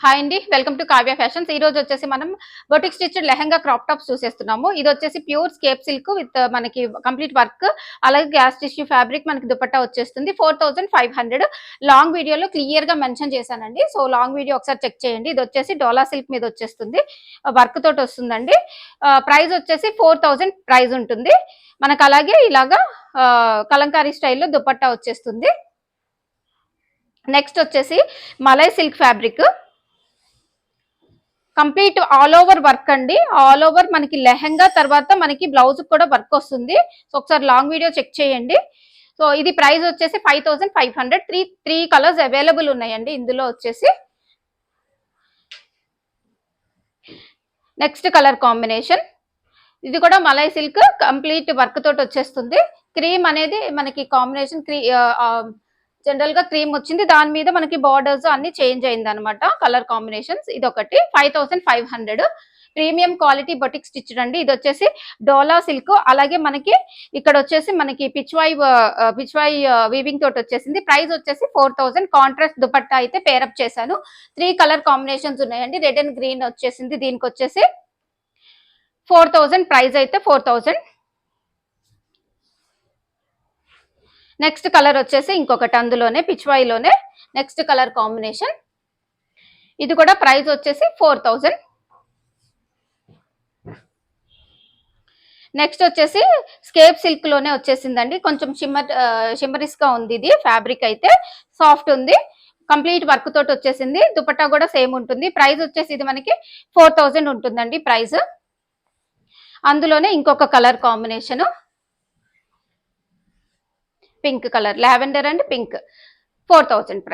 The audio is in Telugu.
హాయ్ అండి, వెల్కమ్ టు కావ్య ఫ్యాషన్స్. ఈ రోజు వచ్చేసి మనం boutique stitched lehenga crop tops చూసేస్తున్నాము. ఇది వచ్చేసి ప్యూర్ స్కేప్ సిల్క్ విత్ మనకి కంప్లీట్ వర్క్, అలాగే గ్యాస్ టిష్యూ ఫ్యాబ్రిక్ మనకి దుపట్టా వచ్చేస్తుంది. 4500 లాంగ్ వీడియోలో క్లియర్ గా మెన్షన్ చేశానండి. సో లాంగ్ వీడియో ఒకసారి చెక్ చేయండి. ఇది వచ్చేసి డోలా సిల్క్ మీద వచ్చేస్తుంది, వర్క్ తోటి వస్తుందండి. ప్రైస్ వచ్చేసి 4000 ప్రైస్ ఉంటుంది మనకు. అలాగే ఇలాగా కలంకారీ స్టైల్లో దుపట్టా వచ్చేస్తుంది. నెక్స్ట్ వచ్చేసి malai silk fabric, complete all over work అండి. ఆల్ ఓవర్ మనకి లెహంగా తర్వాత మనకి బ్లౌజ్ కూడా వర్క్ వస్తుంది. సో ఒకసారి లాంగ్ వీడియో చెక్ చేయండి. సో ఇది ప్రైస్ వచ్చేసి 5500. త్రీ కలర్స్ అవైలబుల్ ఉన్నాయండి ఇందులో వచ్చేసి. నెక్స్ట్ కలర్ కాంబినేషన్, ఇది కూడా మలై సిల్క్ కంప్లీట్ వర్క్ తోటి వచ్చేస్తుంది. క్రీమ్ అనేది మనకి కాంబినేషన్ జనరల్ గా క్రీమ్ వచ్చింది, దాని మీద మనకి బార్డర్స్ అన్ని చేంజ్ అయింది అనమాట కలర్ కాంబినేషన్స్. ఇది ఒకటి 5500. ప్రీమియం క్వాలిటీ బొటిక్ స్టిచ్ అండి. ఇది వచ్చేసి డోలా సిల్క్, అలాగే మనకి ఇక్కడ వచ్చేసి మనకి పిచ్వాయ్ వీవింగ్ తోటి వచ్చేసింది. ప్రైస్ వచ్చేసి 4000. కాంట్రాస్ట్ దుపట్టా అయితే పేరప్ చేశాను. 3 కలర్ కాంబినేషన్స్ ఉన్నాయండి. రెడ్ అండ్ గ్రీన్ వచ్చేసింది. దీనికి వచ్చేసి 4000 ప్రైస్ అయితే 4000. నెక్స్ట్ కలర్ వచ్చేసి ఇంకొకటి అందులోనే పిచ్వాయిలోనే నెక్స్ట్ కలర్ కాంబినేషన్. ఇది కూడా ప్రైస్ వచ్చేసి 4000. నెక్స్ట్ వచ్చేసి స్కేప్ సిల్క్ లోనే వచ్చేసిందండి. కొంచెం షిమ్మరిస్ గా ఉంది. ఇది ఫ్యాబ్రిక్ అయితే సాఫ్ట్ ఉంది, కంప్లీట్ వర్క్ తోటి వచ్చేసింది. దుపట్టా కూడా సేమ్ ఉంటుంది. ప్రైస్ వచ్చేసి ఇది మనకి 4000 ఉంటుందండి ప్రైస్. అందులోనే ఇంకొక colour combination pink colour, lavender and pink, 4000 price.